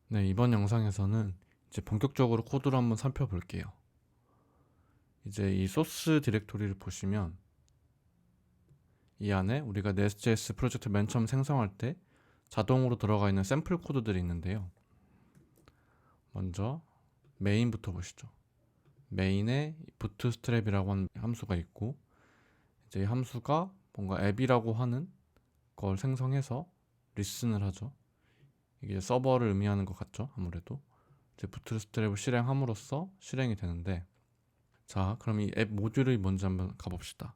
네, 이번 영상에서는 이제 본격적으로 코드를 한번 살펴볼게요. 이제 이 소스 디렉토리를 보시면 이 안에 우리가 Nest.js 프로젝트 맨 처음 생성할 때 자동으로 들어가 있는 샘플 코드들이 있는데요. 먼저 메인부터 보시죠. 메인에 부트스트랩이라고 하는 함수가 있고, 이제 이 함수가 뭔가 앱이라고 하는 걸 생성해서 리슨을 하죠. 이게 서버를 의미하는 것 같죠, 아무래도. 이제 부트스트랩을 실행함으로써 실행이 되는데, 자, 그럼 이 앱 모듈이 뭔지 한번 가봅시다.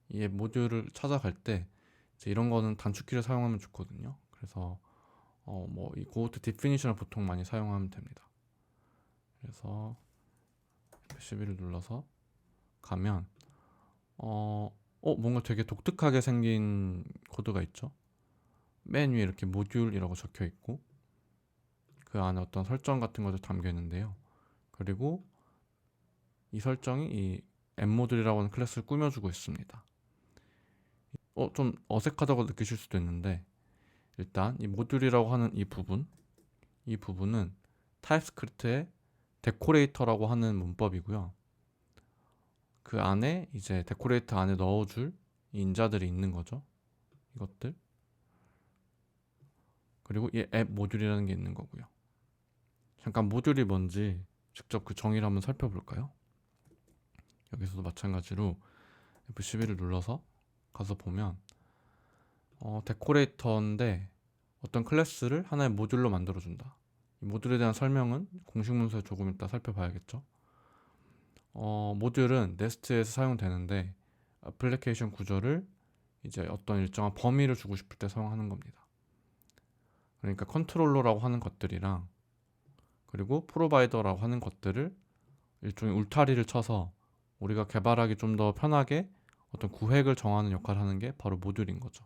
이 앱 모듈을 찾아갈 때 이제 이런 거는 단축키를 사용하면 좋거든요. 그래서 이 고트 디피니션을 보통 많이 사용하면 됩니다. 그래서 F11을 눌러서 가면 뭔가 되게 독특하게 생긴 코드가 있죠. 맨 위에 이렇게 모듈이라고 적혀 있고 그 안에 어떤 설정 같은 것도 담겨 있는데요. 그리고 이 설정이 이 앱 모듈이라고 하는 클래스를 꾸며주고 있습니다. 좀 어색하다고 느끼실 수도 있는데 일단 이 모듈이라고 하는 이 부분은 타입스크립트의 데코레이터라고 하는 문법이고요. 그 안에 이제 데코레이터 안에 넣어줄 인자들이 있는 거죠. 이것들. 그리고 이 앱 모듈이라는 게 있는 거고요. 잠깐 모듈이 뭔지 직접 그 정의를 한번 살펴볼까요? 여기서도 마찬가지로 F11을 눌러서 가서 보면 데코레이터인데 어떤 클래스를 하나의 모듈로 만들어준다. 이 모듈에 대한 설명은 공식 문서에 조금 이따 살펴봐야겠죠. 모듈은 네스트에서 사용되는데 애플리케이션 구조를 이제 어떤 일정한 범위를 주고 싶을 때 사용하는 겁니다. 그러니까 컨트롤러라고 하는 것들이랑 그리고 프로바이더라고 하는 것들을 일종의 울타리를 쳐서 우리가 개발하기 좀 더 편하게 어떤 구획을 정하는 역할을 하는 게 바로 모듈인 거죠.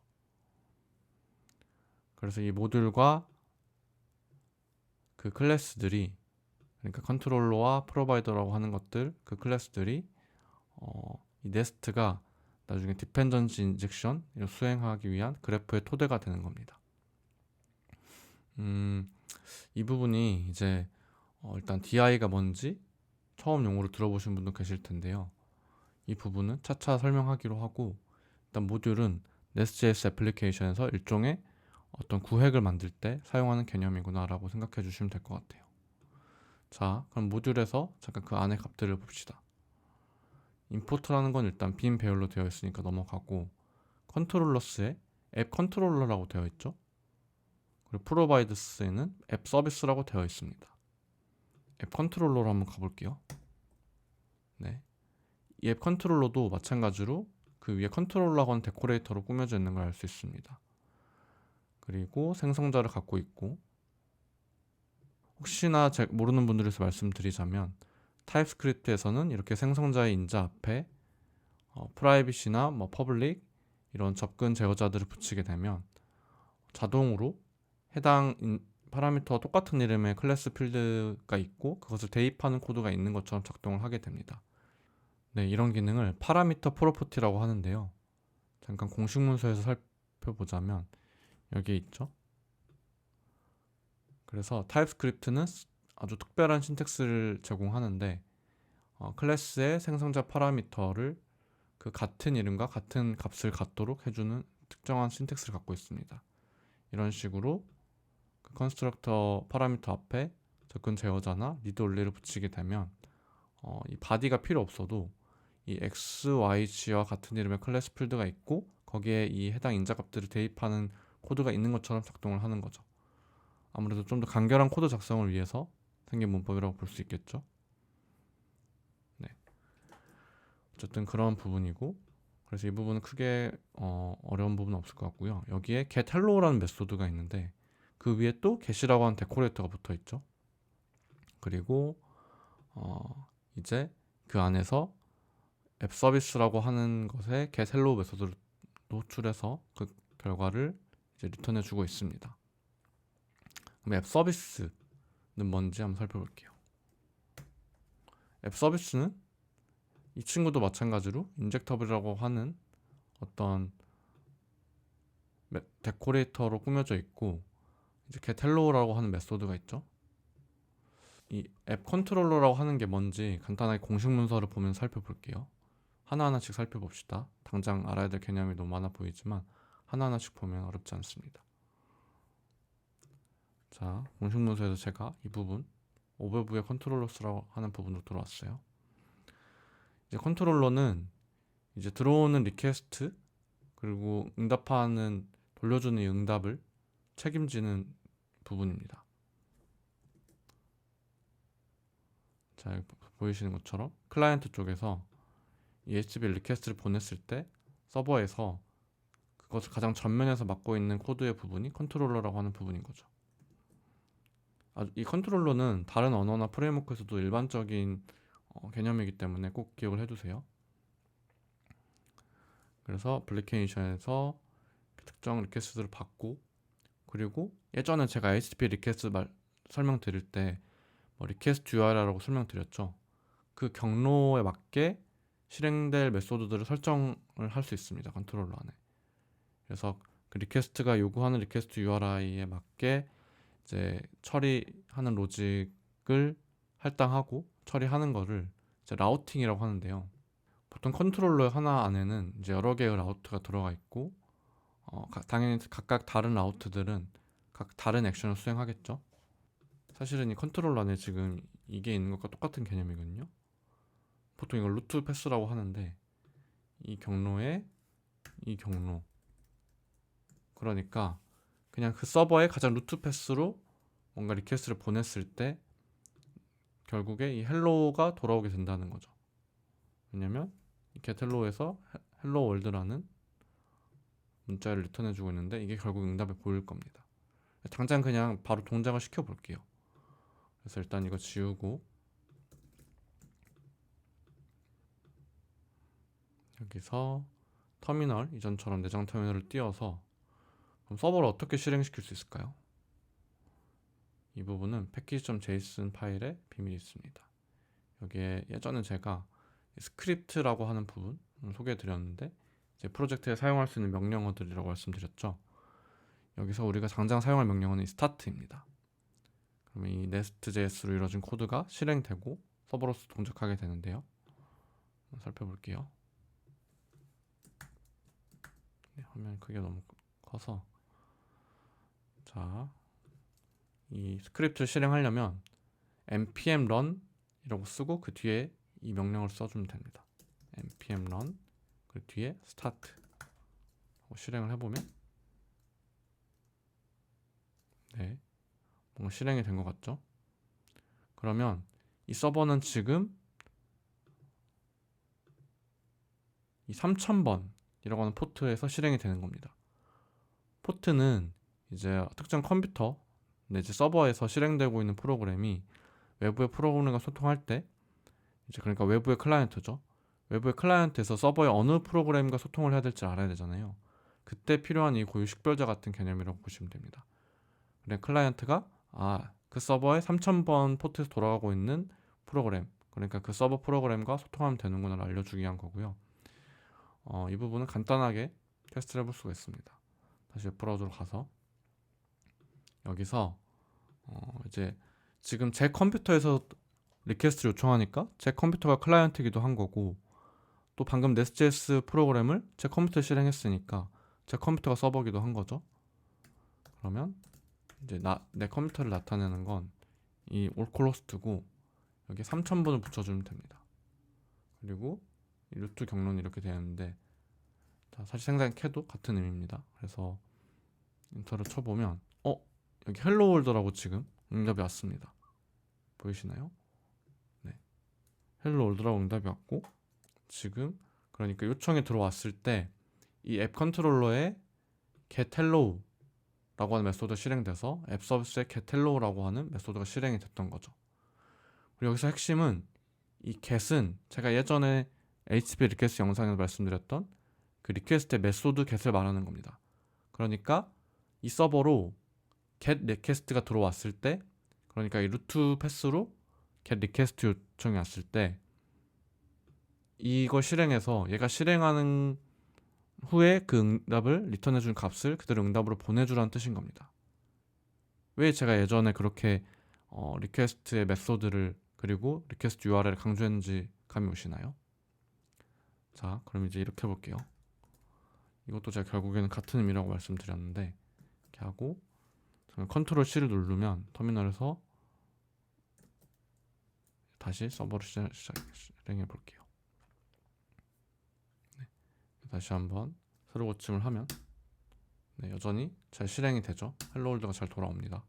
그래서 이 모듈과 그 클래스들이 그러니까 컨트롤러와 프로바이더라고 하는 것들 그 클래스들이 이 네스트가 나중에 디펜던시 인젝션을 수행하기 위한 그래프의 토대가 되는 겁니다. 이 부분이 이제 일단 DI가 뭔지 처음 용어로 들어보신 분도 계실 텐데요. 이 부분은 차차 설명하기로 하고 일단 모듈은 Nest.js 애플리케이션에서 일종의 어떤 구획을 만들 때 사용하는 개념이구나 라고 생각해 주시면 될 것 같아요. 자, 그럼 모듈에서 잠깐 그 안에 값들을 봅시다. 임포트라는 건 일단 빈 배열로 되어 있으니까 넘어가고 컨트롤러스에 앱 컨트롤러라고 되어 있죠. 그리고 프로바이드스에는 앱 서비스라고 되어 있습니다. 앱 컨트롤러로 한번 가볼게요. 네, 이 앱 컨트롤러도 마찬가지로 그 위에 컨트롤러라고 하는 데코레이터로 꾸며져 있는 걸 알 수 있습니다. 그리고 생성자를 갖고 있고 혹시나 모르는 분들을 위해서 말씀드리자면 타입스크립트에서는 이렇게 생성자의 인자 앞에 프라이빗이나 퍼블릭 이런 접근 제어자들을 붙이게 되면 자동으로 해당 파라미터와 똑같은 이름의 클래스 필드가 있고 그것을 대입하는 코드가 있는 것처럼 작동을 하게 됩니다. 네, 이런 기능을 파라미터 프로퍼티라고 하는데요. 잠깐 공식 문서에서 살펴보자면 여기에 있죠. 그래서 타입스크립트는 아주 특별한 신텍스를 제공하는데 클래스의 생성자 파라미터를 그 같은 이름과 같은 값을 갖도록 해주는 특정한 신텍스를 갖고 있습니다. 이런 식으로 그 컨스트럭터 파라미터 앞에 접근 제어자나 리드 온리를 붙이게 되면 이 바디가 필요 없어도 이 x, y, g와 같은 이름의 클래스 필드가 있고 거기에 이 해당 인자 값들을 대입하는 코드가 있는 것처럼 작동을 하는 거죠. 아무래도 좀 더 간결한 코드 작성을 위해서 생긴 문법이라고 볼 수 있겠죠. 네, 어쨌든 그런 부분이고 그래서 이 부분은 크게 어려운 부분은 없을 것 같고요. 여기에 getHello라는 메소드가 있는데 그 위에 또 get이라고 하는 데코레이터가 붙어 있죠. 그리고 이제 그 안에서 앱 서비스라고 하는 것에 getHello 메소드를 노출해서 그 결과를 이제 리턴해 주고 있습니다. 그럼 앱 서비스는 뭔지 한번 살펴볼게요. 앱 서비스는 이 친구도 마찬가지로 인젝터블이라고 하는 어떤 데코레이터로 꾸며져 있고 이제 getHello라고 하는 메소드가 있죠. 이 앱 컨트롤러라고 하는 게 뭔지 간단하게 공식 문서를 보면 살펴볼게요. 하나하나씩 살펴봅시다. 당장 알아야 될 개념이 너무 많아 보이지만 하나하나씩 보면 어렵지 않습니다. 자, 공식 문서에서 제가 이 부분 오버뷰의 컨트롤러스라고 하는 부분으로 들어왔어요. 이제 컨트롤러는 이제 들어오는 리퀘스트 그리고 응답하는 돌려주는 이 응답을 책임지는 부분입니다. 자, 여기 보이시는 것처럼 클라이언트 쪽에서 이 HTTP 리퀘스트를 보냈을 때 서버에서 그것을 가장 전면에서 맡고 있는 코드의 부분이 컨트롤러라고 하는 부분인 거죠. 이 컨트롤러는 다른 언어나 프레임워크에서도 일반적인 개념이기 때문에 꼭 기억을 해두세요. 그래서 애플리케이션에서 특정 리퀘스트를 받고, 그리고 예전에 제가 HTTP 리퀘스트 설명드릴 때 리퀘스트 URL이라고 설명드렸죠. 그 경로에 맞게 실행될 메소드들을 설정을 할 수 있습니다. 컨트롤러 안에. 그래서 그 리퀘스트가 요구하는 리퀘스트 URI에 맞게 이제 처리하는 로직을 할당하고 처리하는 거를 이제 라우팅이라고 하는데요. 보통 컨트롤러 하나 안에는 이제 여러 개의 라우트가 들어가 있고 당연히 각각 다른 라우트들은 각 다른 액션을 수행하겠죠. 사실은 이 컨트롤러 안에 지금 이게 있는 것과 똑같은 개념이거든요. 보통 이걸 루트 패스라고 하는데 이 경로에 이 경로, 그러니까 그냥 그 서버에 가장 루트 패스로 뭔가 리퀘스트를 보냈을 때 결국에 이 헬로가 돌아오게 된다는 거죠. 왜냐면 이 getHello에서 헬로 월드라는 문자를 리턴해주고 있는데 이게 결국 응답에 보일 겁니다. 당장 그냥 바로 동작을 시켜볼게요. 그래서 일단 이거 지우고 여기서 터미널, 이전처럼 내장 터미널을 띄워서 그럼 서버를 어떻게 실행시킬 수 있을까요? 이 부분은 package.json 파일에 비밀이 있습니다. 여기에 예전에 제가 스크립트라고 하는 부분 소개해 드렸는데 이제 프로젝트에 사용할 수 있는 명령어들이라고 말씀드렸죠. 여기서 우리가 당장 사용할 명령어는 이 start입니다. 그러면 이 nest.js로 이루어진 코드가 실행되고 서버로서 동작하게 되는데요. 살펴볼게요. 화면 크기가 너무 커서 자, 이 스크립트를 실행하려면 npm run 이라고 쓰고 그 뒤에 이 명령을 써주면 됩니다. npm run 그 뒤에 start 실행을 해보면 네, 뭔가 실행이 된 것 같죠? 그러면 이 서버는 지금 이 3000번이라고 하는 포트에서 실행이 되는 겁니다. 포트는 이제 특정 컴퓨터 내지 서버에서 실행되고 있는 프로그램이 외부의 프로그램과 소통할 때 이제 그러니까 외부의 클라이언트죠. 외부의 클라이언트에서 서버의 어느 프로그램과 소통을 해야 될지 알아야 되잖아요. 그때 필요한 이 고유 식별자 같은 개념이라고 보시면 됩니다. 그래 클라이언트가 그 서버에 3000번 포트에서 돌아가고 있는 프로그램, 그러니까 그 서버 프로그램과 소통하면 되는구나 알려주기 위한 거고요. 이 부분은 간단하게 테스트를 해볼 수가 있습니다. 다시 웹브라우저로 가서 여기서 이제 지금 제 컴퓨터에서 리퀘스트를 요청하니까 제 컴퓨터가 클라이언트이기도 한 거고, 또 방금 nest.js 프로그램을 제 컴퓨터에 실행했으니까 제 컴퓨터가 서버기도 한 거죠. 그러면 이제 내 컴퓨터를 나타내는 건 이 올콜호스트고 여기 3000번을 붙여주면 됩니다. 그리고 이 루트 경로는 이렇게 되는데 사실 생략해도 같은 의미입니다. 그래서 인터를 쳐보면 여기 헬로 월드라고 지금 응답이 왔습니다. 보이시나요? 네, 헬로 월드라고 응답이 왔고 지금 그러니까 요청이 들어왔을 때 이 앱 컨트롤러에 getHello 라고 하는 메소드가 실행돼서 앱 서비스에 getHello라고 하는 메소드가 실행이 됐던 거죠. 그리고 여기서 핵심은 이 get은 제가 예전에 HTTP 리퀘스트 영상에서 말씀드렸던 그 리퀘스트의 메소드 get을 말하는 겁니다. 그러니까 이 서버로 get 리퀘스트가 들어왔을 때, 그러니까 이 루트 패스로 get 리퀘스트 요청이 왔을 때 이걸 실행해서 얘가 실행하는 후에 그 응답을 리턴해준 값을 그대로 응답으로 보내주라는 뜻인 겁니다. 왜 제가 예전에 그렇게 리퀘스트의 메소드를 그리고 리퀘스트 URL을 강조했는지 감이 오시나요? 자, 그럼 이제 이렇게 해볼게요. 이것도 제가 결국에는 같은 의미라고 말씀드렸는데 이렇게 하고 저는 컨트롤 C를 누르면 터미널에서 다시 서버를 실행해 볼게요. 네, 다시 한번 새로 고침을 하면 네, 여전히 잘 실행이 되죠. 헬로월드가 잘 돌아옵니다.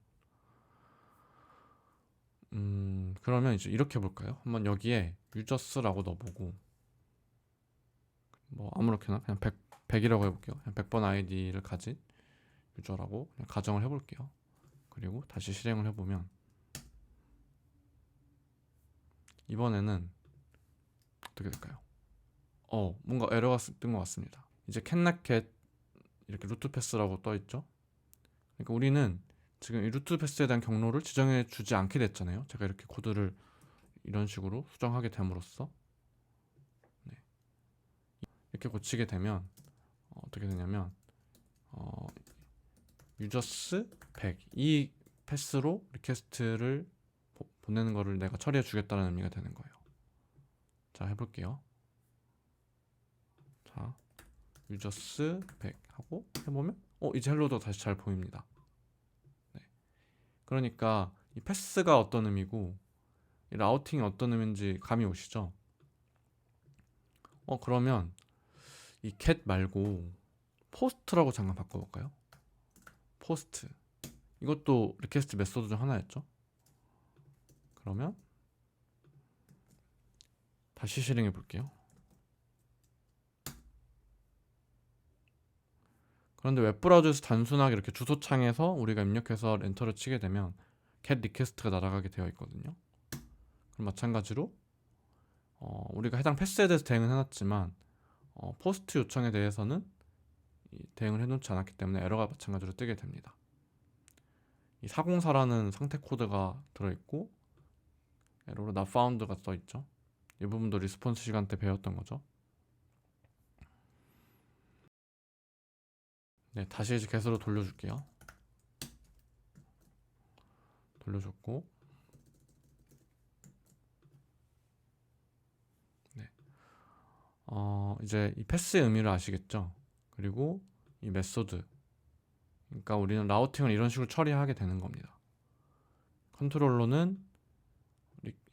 그러면 이제 이렇게 해볼까요? 한번 여기에 유저스라고 넣어보고 뭐 아무렇게나 그냥 100이라고 해볼게요. 그냥 100번 아이디를 가진 유저라고 그냥 가정을 해볼게요. 그리고 다시 실행을 해보면 이번에는 어떻게 될까요? 뭔가 에러가 뜬 것 같습니다. 이제 캔나켓 이렇게 루트 패스라고 떠 있죠. 그러니까 우리는 지금 이 루트 패스에 대한 경로를 지정해 주지 않게 됐잖아요. 제가 이렇게 코드를 이런 식으로 수정하게 됨으로써 네. 이렇게 고치게 되면 어떻게 되냐면 유저스 100 이 패스로 리퀘스트를 보내는 거를 내가 처리해 주겠다는 의미가 되는 거예요. 자, 해볼게요. 자, 유저스 100 하고 해보면 이제 헬로도 다시 잘 보입니다. 네. 그러니까 이 패스가 어떤 의미고 이 라우팅이 어떤 의미인지 감이 오시죠? 그러면 이 cat 말고 포스트라고 잠깐 바꿔볼까요? 포스트 이것도 리퀘스트 메소드 중 하나였죠? 그러면 다시 실행해 볼게요. 그런데 웹브라우저에서 단순하게 이렇게 주소창에서 우리가 입력해서 엔터를 치게 되면 get 리퀘스트가 날아가게 되어 있거든요. 그럼 마찬가지로 우리가 해당 패스에 대해서 대응은 해놨지만 포스트 요청에 대해서는 대응을 해놓지 않았기 때문에 에러가 마찬가지로 뜨게 됩니다. 이 404라는 상태 코드가 들어있고 에러로 not found가 써있죠. 이 부분도 리스폰스 시간 때 배웠던 거죠. 네, 다시 이제 get으로 돌려줄게요. 돌려줬고 네. 이제 이 패스의 의미를 아시겠죠? 그리고 이 메소드 그러니까 우리는 라우팅을 이런 식으로 처리하게 되는 겁니다. 컨트롤러는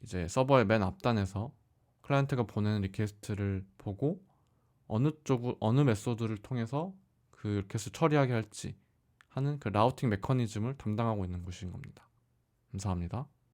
이제 서버의 맨 앞단에서 클라이언트가 보내는 리퀘스트를 보고 어느 메소드를 통해서 그 리퀘스트 처리하게 할지 하는 그 라우팅 메커니즘을 담당하고 있는 곳인 겁니다. 감사합니다.